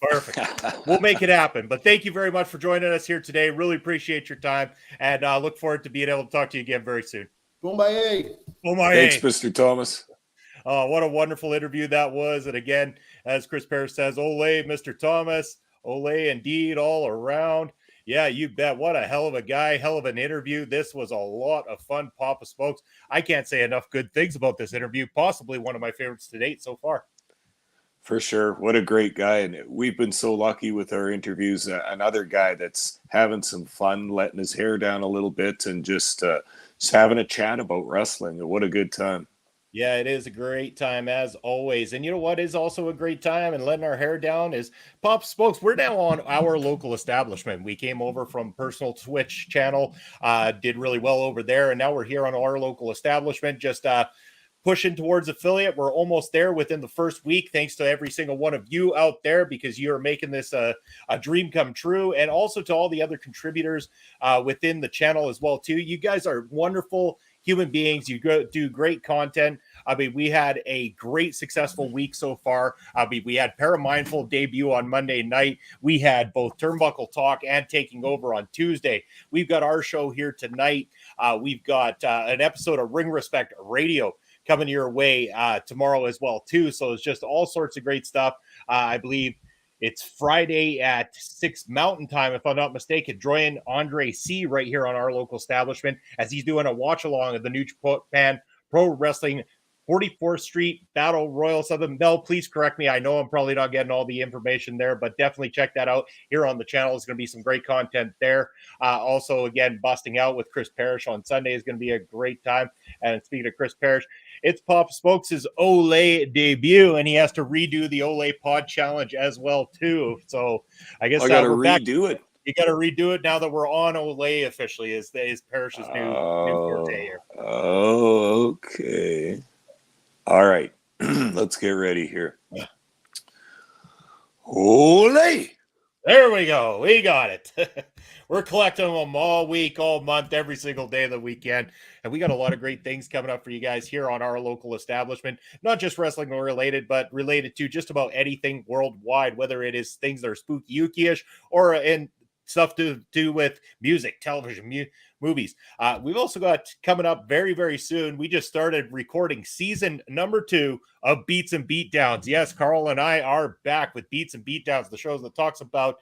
Perfect. We'll make it happen. But thank you very much for joining us here today. Really appreciate your time, and look forward to being able to talk to you again very soon. Bomaye. Thanks, Mr. Thomas. What a wonderful interview that was. And again, as Chris Parrish says, ole, Mr. Thomas, ole indeed all around. Yeah, you bet. What a hell of a guy, hell of an interview. This was a lot of fun, Papa Smokes. I can't say enough good things about this interview. Possibly one of my favorites to date so far. For sure. What a great guy. And we've been so lucky with our interviews. Another guy that's having some fun, letting his hair down a little bit and just having a chat about wrestling. What a good time. Yeah, it is a great time as always. And you know what is also a great time and letting our hair down is Pop Spokes. We're now on our local establishment. We came over from personal Twitch channel, did really well over there. And now we're here on our local establishment, just pushing towards affiliate. We're almost there within the first week. Thanks to every single one of you out there because you are making this a dream come true. And also to all the other contributors within the channel as well, too. You guys are wonderful human beings. You do great content. I mean, we had a great, successful week so far. I mean, we had Paramindful debut on Monday night. We had both Turnbuckle Talk and Taking Over on Tuesday. We've got our show here tonight. We've got an episode of Ring Respect Radio coming your way tomorrow as well, too. So it's just all sorts of great stuff. I believe it's Friday at 6 Mountain Time, if I'm not mistaken. Join Andre C. right here on our local establishment as he's doing a watch-along of the New Japan Pro Wrestling 44th Street Battle Royal something. Mel, please correct me. I know I'm probably not getting all the information there, but definitely check that out here on the channel. It's going to be some great content there. Also, again, busting out with Chris Parrish on Sunday is going to be a great time. And speaking of Chris Parrish, it's Pop Spokes' Ole debut, and he has to redo the Ole Pod Challenge as well, too. So I guess I got to redo it. You got to redo it now that we're on Ole officially. Is Parrish's new forte here? Oh, okay. All right. Let's get ready here. Ole! There we go. We got it. We're collecting them all week, all month, every single day of the weekend. And we got a lot of great things coming up for you guys here on our local establishment. Not just wrestling related, but related to just about anything worldwide, whether it is things that are spooky-ish or in stuff to do with music, television, movies. We've also got coming up very, very soon. We just started recording season number 2 of Beats and Beatdowns. Yes, Carl and I are back with Beats and Beatdowns, the show that talks about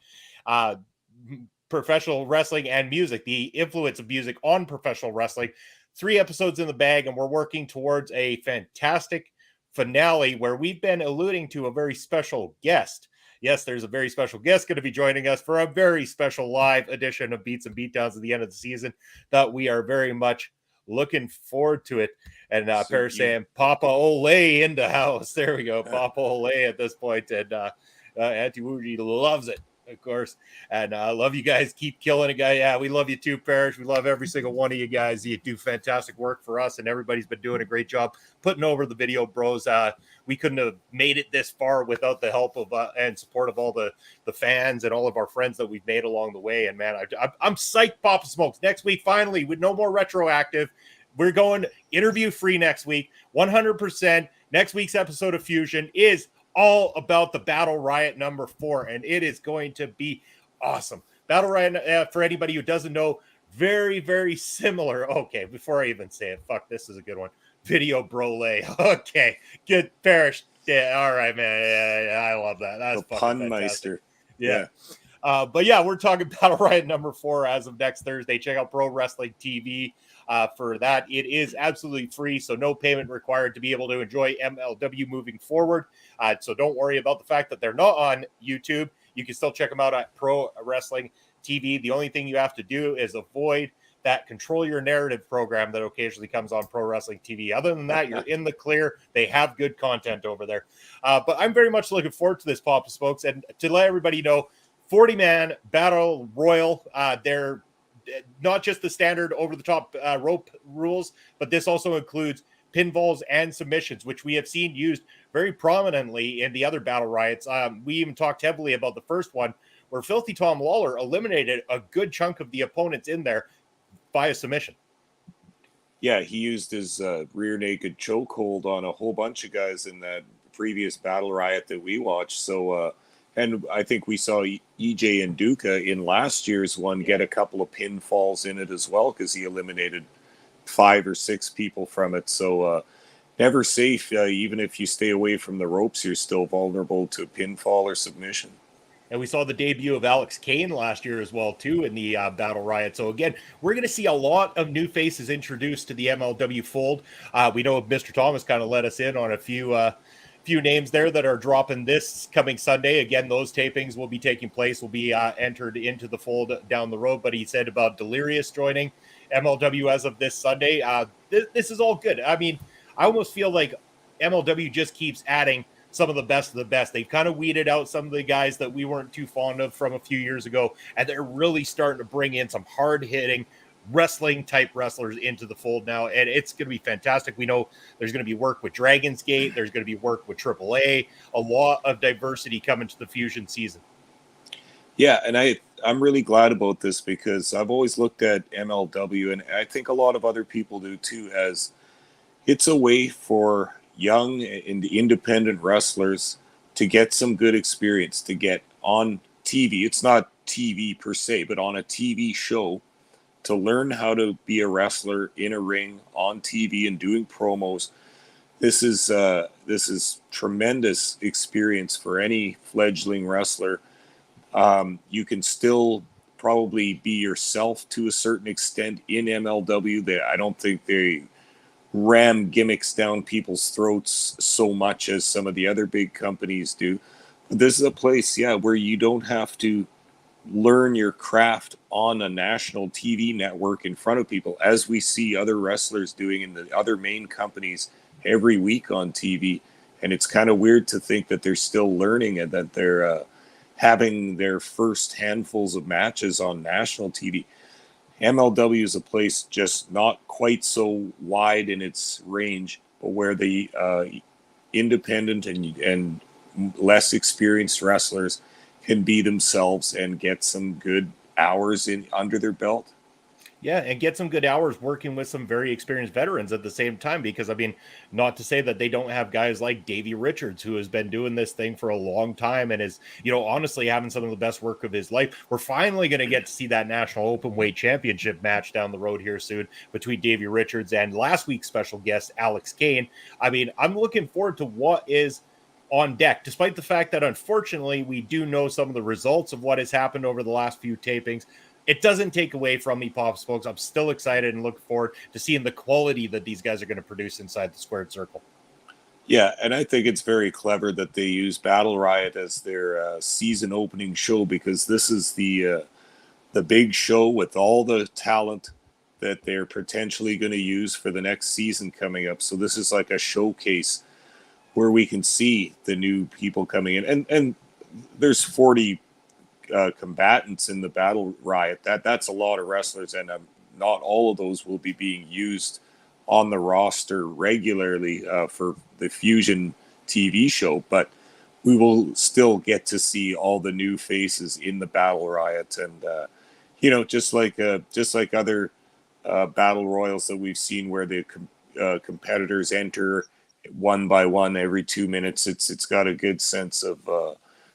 professional wrestling and music, the influence of music on professional wrestling. 3 episodes in the bag, and we're working towards a fantastic finale where we've been alluding to a very special guest. Yes, there's a very special guest going to be joining us for a very special live edition of Beats and Beatdowns at the end of the season that we are very much looking forward to it. And Paris saying Papa Ole in the house. There we go. Papa Ole at this point. And Auntie Wuji loves it, of course. And I love you guys. Keep killing it, guy. Yeah, we love you too, Parrish. We love every single one of you guys. You do fantastic work for us, and everybody's been doing a great job putting over the video bros. We couldn't have made it this far without the help of and support of all the fans and all of our friends that we've made along the way. And man, I'm psyched, Papa Smokes. Next week, finally, with no more retroactive, we're going interview free next week, 100%. Next week's episode of Fusion is all about the Battle Riot number 4, and it is going to be awesome. Battle Riot, for anybody who doesn't know, very, very similar. Okay, before I even say it, fuck, this is a good one. Video Brole. Okay, good. Parrish. Yeah, all right, man. Yeah, I love that. That's the pun meister. Yeah. But yeah, we're talking Battle Riot number 4 as of next Thursday. Check out Pro Wrestling TV for that. It is absolutely free, so no payment required to be able to enjoy MLW moving forward. So don't worry about the fact that they're not on YouTube. You can still check them out at Pro Wrestling TV. The only thing you have to do is avoid that Control Your Narrative program that occasionally comes on Pro Wrestling TV. Other than that, you're in the clear. They have good content over there. But I'm very much looking forward to this, Papa Smokes. And to let everybody know, 40-man Battle Royal, they're not just the standard over-the-top rope rules, but this also includes pinfalls and submissions, which we have seen used very prominently in the other Battle Riots. We even talked heavily about the first one, where Filthy Tom Lawler eliminated a good chunk of the opponents in there by a submission. Yeah, he used his rear naked chokehold on a whole bunch of guys in that previous Battle Riot that we watched. So, and I think we saw EJ and Duca in last year's one get a couple of pinfalls in it as well, because he eliminated 5 or 6 people from it. So, never safe. Even if you stay away from the ropes, you're still vulnerable to pinfall or submission. And we saw the debut of Alex Kane last year as well, too, in the Battle Riot. So, again, we're going to see a lot of new faces introduced to the MLW fold. We know Mr. Thomas kind of let us in on a few names there that are dropping this coming Sunday. Again, those tapings will be taking place, will be entered into the fold down the road. But he said about Delirious joining MLW as of this Sunday. This is all good. I mean, I almost feel like MLW just keeps adding some of the best. They've kind of weeded out some of the guys that we weren't too fond of from a few years ago, and they're really starting to bring in some hard-hitting wrestling type wrestlers into the fold now, and it's going to be fantastic. We know there's going to be work with Dragon's Gate, there's going to be work with AAA, a lot of diversity coming to the Fusion season. Yeah, and I'm really glad about this, because I've always looked at MLW, and I think a lot of other people do too, as it's a way for young and independent wrestlers to get some good experience, to get on TV. It's not TV per se, but on a TV show, to learn how to be a wrestler in a ring on TV and doing promos. This is tremendous experience for any fledgling wrestler. You can still probably be yourself to a certain extent in MLW. I don't think they ram gimmicks down people's throats so much as some of the other big companies do. But this is a place, where you don't have to learn your craft on a national TV network in front of people, as we see other wrestlers doing in the other main companies every week on TV. And it's kind of weird to think that they're still learning and that they're having their first handfuls of matches on national TV. MLW is a place just not quite so wide in its range, but where the independent and less experienced wrestlers can be themselves and get some good hours in under their belt. Yeah, and get some good hours working with some very experienced veterans at the same time. Because I mean, not to say that they don't have guys like Davey Richards, who has been doing this thing for a long time and is, honestly having some of the best work of his life. We're finally going to get to see that national open weight championship match down the road here soon between Davey Richards and last week's special guest Alex Kane. I mean, I'm looking forward to what is on deck, despite the fact that unfortunately we do know some of the results of what has happened over the last few tapings. It doesn't take away from me, Pop Smokes. I'm still excited and looking forward to seeing the quality that these guys are going to produce inside the squared circle. Yeah, and I think it's very clever that they use Battle Riot as their season opening show, because this is the big show with all the talent that they're potentially going to use for the next season coming up. So this is like a showcase where we can see the new people coming in, and there's 40 combatants in the Battle Riot. That's a lot of wrestlers, and not all of those will be being used on the roster regularly for the Fusion TV show, but we will still get to see all the new faces in the Battle Riot, and just like other battle royals that we've seen, where the competitors enter one by one every 2 minutes. It's got a good sense of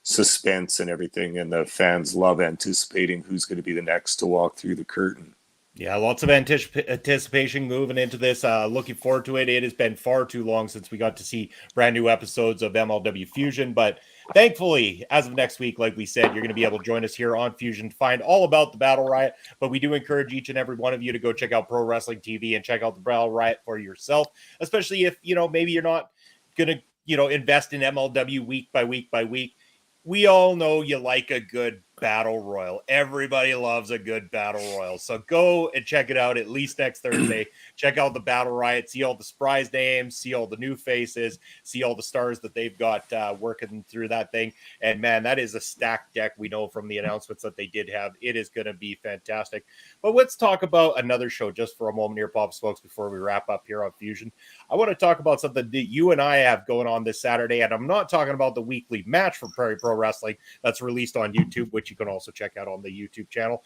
suspense and everything, and the fans love anticipating who's going to be the next to walk through the curtain. Yeah, lots of anticipation moving into this. Looking forward to it. It has been far too long since we got to see brand new episodes of MLW Fusion, but thankfully, as of next week, like we said, you're going to be able to join us here on Fusion to find all about the Battle Riot. But we do encourage each and every one of you to go check out Pro Wrestling TV and check out the Battle Riot for yourself, especially if, maybe you're not going to, invest in MLW week by week by week. We all know you like a good battle royal. Everybody loves a good battle royal. So go and check it out at least next Thursday. Check out the Battle Riot, see all the surprise names, see all the new faces, see all the stars that they've got working through that thing. And man, that is a stacked deck. We know from the announcements that they did have. It is going to be fantastic. But let's talk about another show just for a moment here, Pop Smokes, before we wrap up here on Fusion. I want to talk about something that you and I have going on this Saturday. And I'm not talking about the weekly match for Prairie Pro Wrestling that's released on YouTube, which you can also check out on the YouTube channel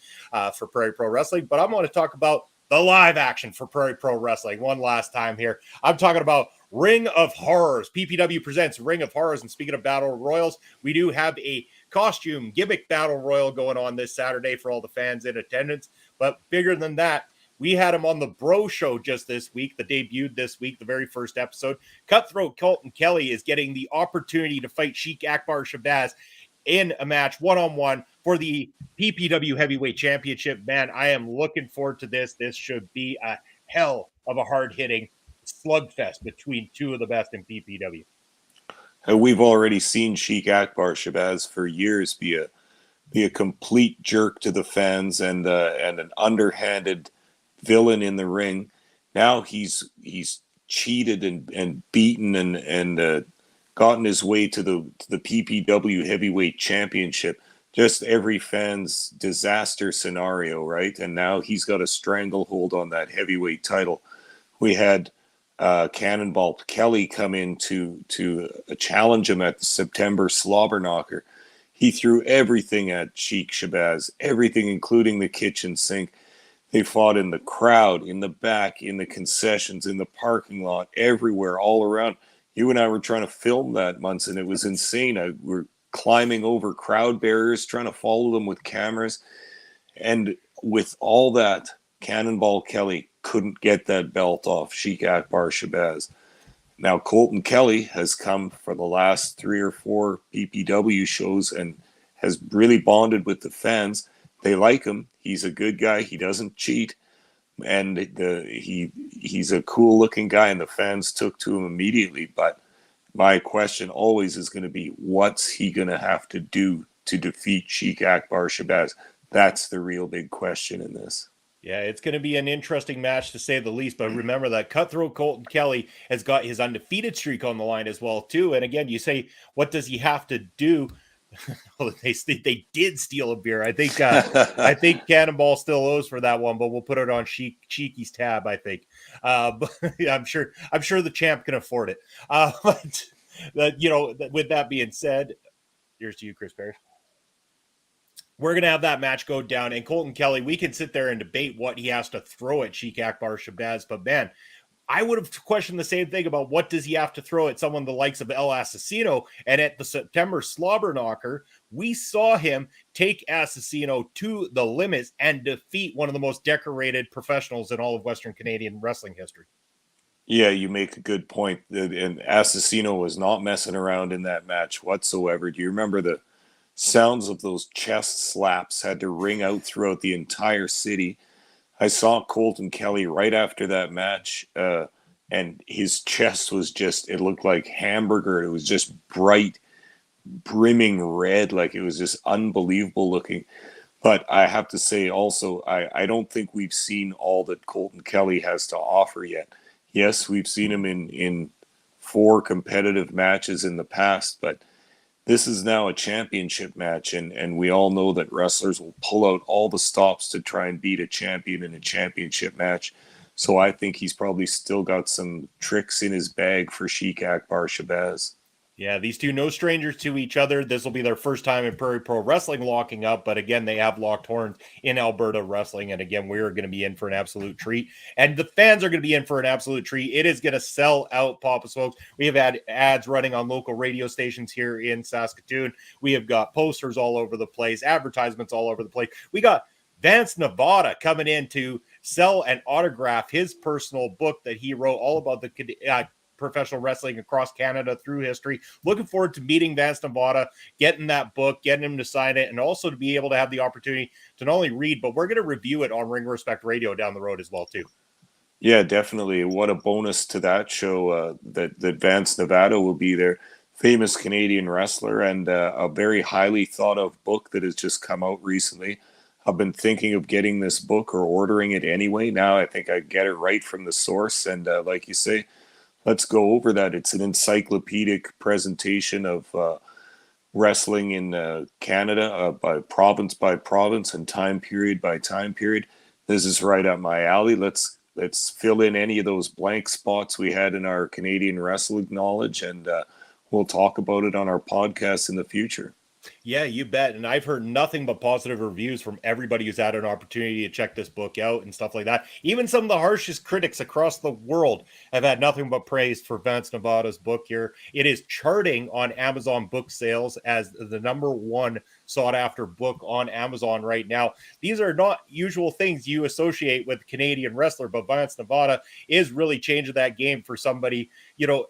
for Prairie Pro Wrestling. But I'm going to talk about the live action for Prairie Pro Wrestling one last time here. I'm talking about Ring of Horrors. PPW presents Ring of Horrors. And speaking of battle royals, we do have a costume gimmick battle royal going on this Saturday for all the fans in attendance. But bigger than that, we had him on the Bro Show just this week, that debuted this week, the very first episode. Cutthroat Colton Kelly is getting the opportunity to fight Sheik Akbar Shabazz in a match one-on-one for the PPW Heavyweight Championship. Man, I am looking forward to this. This should be a hell of a hard-hitting slugfest between two of the best in PPW. We've already seen Sheik Akbar Shabazz for years be a complete jerk to the fans and an underhanded villain in the ring. Now he's cheated and beaten and gotten his way to the PPW Heavyweight Championship. Just every fan's disaster scenario, right? And now he's got a stranglehold on that heavyweight title. We had Cannonball Kelly come in to challenge him at the September Slobber Knocker. He threw everything at Sheik Shabazz, everything, including the kitchen sink. They fought in the crowd, in the back, in the concessions, in the parking lot, everywhere, all around. You and I were trying to film that, Munson. It was insane. We're climbing over crowd barriers, trying to follow them with cameras. And with all that, Cannonball Kelly couldn't get that belt off Sheik Akbar Shabazz. Now, Colton Kelly has come for the last 3 or 4 PPW shows and has really bonded with the fans. They like him. He's a good guy. He doesn't cheat. And he's a cool looking guy, and the fans took to him immediately. But my question always is going to be, what's he going to have to do to defeat Sheik Akbar Shabazz? That's the real big question in this. Yeah, it's going to be an interesting match to say the least. But remember that Cutthroat Colton Kelly has got his undefeated streak on the line as well, too. And again, you say, what does he have to do? Well, they did steal a beer. I think Cannonball still owes for that one, but we'll put it on Cheeky's tab. I think, but yeah, I'm sure the champ can afford it. But with that being said, here's to you, Chris Parrish. We're going to have that match go down. And Colton Kelly, we can sit there and debate what he has to throw at Sheik Akbar Shabazz. But man, I would have questioned the same thing about what does he have to throw at someone the likes of El Assassino. And at the September Slobber Knocker, we saw him take Assassino to the limits and defeat one of the most decorated professionals in all of Western Canadian wrestling history. Yeah, you make a good point. And Assassino was not messing around in that match whatsoever. Do you remember the sounds of those chest slaps had to ring out throughout the entire city? I saw Colton Kelly right after that match, and his chest was just, it looked like hamburger. It was just bright, brimming red. Like, it was just unbelievable looking. But I have to say also, I don't think we've seen all that Colton Kelly has to offer yet. Yes, we've seen him in 4 competitive matches in the past, but this is now a championship match, and we all know that wrestlers will pull out all the stops to try and beat a champion in a championship match. So I think he's probably still got some tricks in his bag for Sheik Akbar Shabazz. Yeah, these two no strangers to each other. This will be their first time in Prairie Pro Wrestling locking up, but again, they have locked horns in Alberta wrestling, and again, we're going to be in for an absolute treat, and the fans are going to be in for an absolute treat. It is going to sell out, Papa Smokes. We have had ads running on local radio stations here in Saskatoon. We have got posters all over the place, advertisements all over the place. We got Vance Nevada coming in to sell and autograph his personal book that he wrote all about the professional wrestling across Canada through history. Looking forward to meeting Vance Nevada, getting that book, getting him to sign it, and also to be able to have the opportunity to not only read, but we're going to review it on Ring Respect Radio down the road as well too. Yeah, definitely. What a bonus to that show that Vance Nevada will be there. Famous Canadian wrestler, and a very highly thought of book that has just come out recently. I've been thinking of getting this book or ordering it anyway. Now I think I get it right from the source. And like you say, let's go over that. It's an encyclopedic presentation of wrestling in Canada by province and time period by time period. This is right up my alley. Let's fill in any of those blank spots we had in our Canadian wrestling knowledge, and we'll talk about it on our podcast in the future. Yeah, you bet. And I've heard nothing but positive reviews from everybody who's had an opportunity to check this book out and stuff like that. Even some of the harshest critics across the world have had nothing but praise for Vance Nevada's book here. It is charting on Amazon book sales as the #1 sought after book on Amazon right now. These are not usual things you associate with Canadian wrestler, but Vance Nevada is really changing that game for somebody. You know,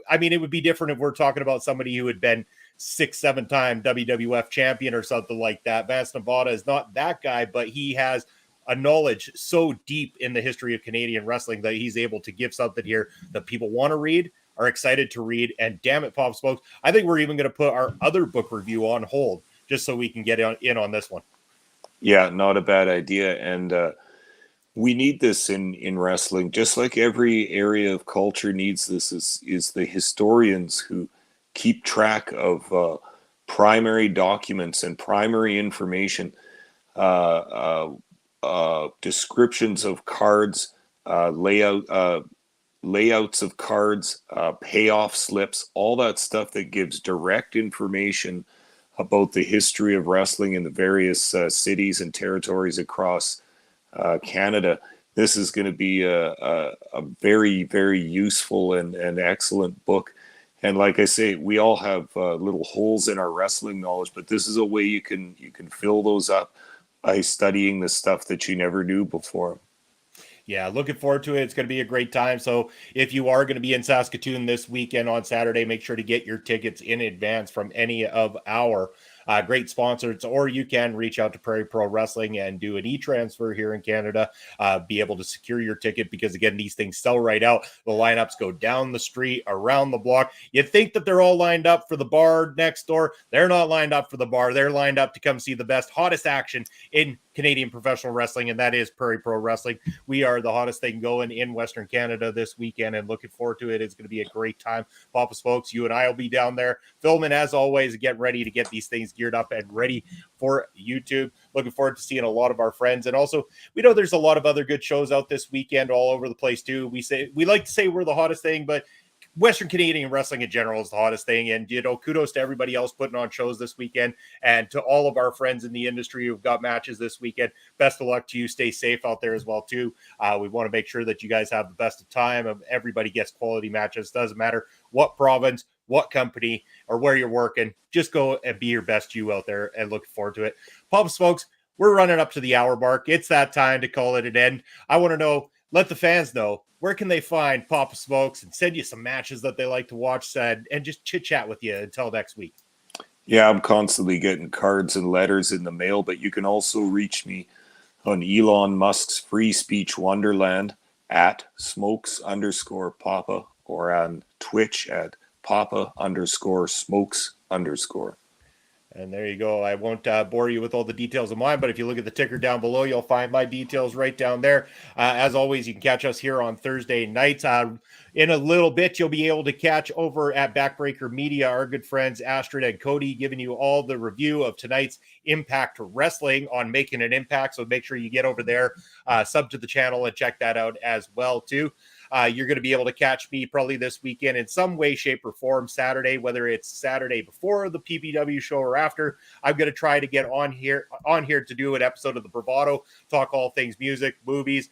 I mean, it would be different if we're talking about somebody who had been 6-7-time WWF champion or something like that. Vance Nevada is not that guy, but he has a knowledge so deep in the history of Canadian wrestling that he's able to give something here that people want to read, are excited to read, and damn it, Pop Smokes, I think we're even going to put our other book review on hold just so we can get in on this one. Yeah, not a bad idea. And we need this in wrestling, just like every area of culture needs this, is the historians who keep track of primary documents and primary information, descriptions of cards, layouts of cards, payoff slips, all that stuff that gives direct information about the history of wrestling in the various cities and territories across Canada. This is going to be a very, very useful and excellent book. And like I say, we all have little holes in our wrestling knowledge, but this is a way you can fill those up by studying the stuff that you never knew before. Yeah, looking forward to it. It's going to be a great time. So if you are going to be in Saskatoon this weekend on Saturday, make sure to get your tickets in advance from any of our great sponsors, or you can reach out to Prairie Pro Wrestling and do an e-transfer here in Canada, be able to secure your ticket, because again, these things sell right out. The lineups go down the street, around the block. You'd think that they're all lined up for the bar next door. They're not lined up for the bar. They're lined up to come see the best, hottest action in Canadian professional wrestling, and that is Prairie Pro Wrestling. We are the hottest thing going in Western Canada this weekend, and looking forward to it. It's going to be a great time. Papa Smokes, you and I will be down there filming as always, get ready to get these things geared up and ready for YouTube. Looking forward to seeing a lot of our friends. And also, we know there's a lot of other good shows out this weekend all over the place too. We like to say we're the hottest thing, but Western Canadian wrestling in general is the hottest thing. And, kudos to everybody else putting on shows this weekend, and to all of our friends in the industry who've got matches this weekend. Best of luck to you. Stay safe out there as well, too. We want to make sure that you guys have the best of time. Everybody gets quality matches. Doesn't matter what province, what company, or where you're working. Just go and be your best you out there, and looking forward to it. Pop Smokes, we're running up to the hour mark. It's that time to call it an end. I want to know, let the fans know, where can they find Papa Smokes and send you some matches that they like to watch, and just chit chat with you until next week? Yeah, I'm constantly getting cards and letters in the mail, but you can also reach me on Elon Musk's free speech wonderland at smokes_papa, or on Twitch at papa_smokes_. And there you go. I won't bore you with all the details of mine, but if you look at the ticker down below, you'll find my details right down there. As always, you can catch us here on Thursday nights. In a little bit, you'll be able to catch over at Backbreaker Media our good friends Astrid and Cody, giving you all the review of tonight's Impact Wrestling on Making an Impact. So make sure you get over there, sub to the channel, and check that out as well, too. You're going to be able to catch me probably this weekend in some way, shape, or form Saturday, whether it's Saturday before the PPW show or after. I'm going to try to get on here to do an episode of the Bravado, talk all things music, movies.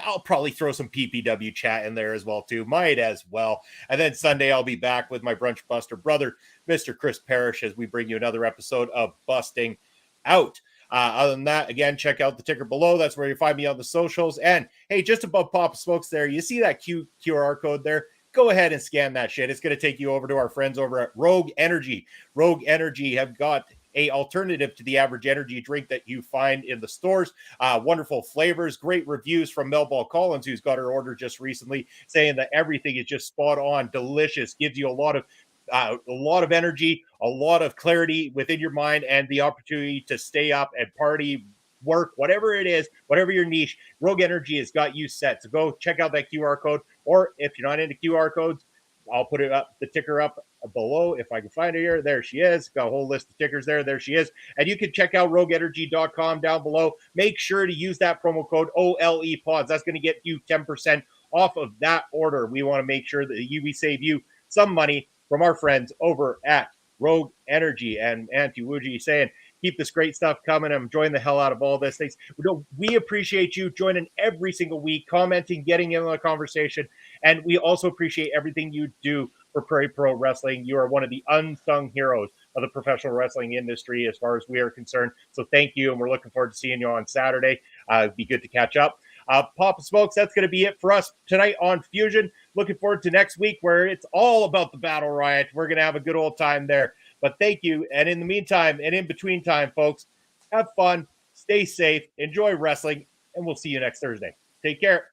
I'll probably throw some PPW chat in there as well, too. Might as well. And then Sunday, I'll be back with my brunch buster brother, Mr. Chris Parrish, as we bring you another episode of Busting Out. Other than that, again, check out the ticker below. That's where you find me on the socials. And hey, just above Papa Smokes there, you see that QR code there? Go ahead and scan that shit. It's going to take you over to our friends over at Rogue Energy. Rogue Energy have got a alternative to the average energy drink that you find in the stores. Wonderful flavors, great reviews from Melball Collins, who's got her order just recently, saying that everything is just spot on, delicious, gives you a lot of energy, a lot of clarity within your mind, and the opportunity to stay up and party, work, whatever it is, whatever your niche. Rogue Energy has got you set. So go check out that QR code, or if you're not into QR codes, I'll put it up, the ticker up below if I can find it here. There she is. Got a whole list of tickers there. There she is. And you can check out rogueenergy.com down below. Make sure to use that promo code OLEPODS. That's going to get you 10% off of that order. We want to make sure that we save you some money from our friends over at Rogue Energy. And Auntie Wuji saying, keep this great stuff coming. I'm enjoying the hell out of all this. Thanks. We appreciate you joining every single week, commenting, getting in on the conversation. And we also appreciate everything you do for Prairie Pro Wrestling. You are one of the unsung heroes of the professional wrestling industry as far as we are concerned. So thank you. And we're looking forward to seeing you on Saturday. It'd be good to catch up. Papa Smokes, that's going to be it for us tonight on Fusion. Looking forward to next week where it's all about the Battle Riot. We're going to have a good old time there. But thank you. And in the meantime, and in between time, folks, have fun, stay safe, enjoy wrestling, and we'll see you next Thursday. Take care.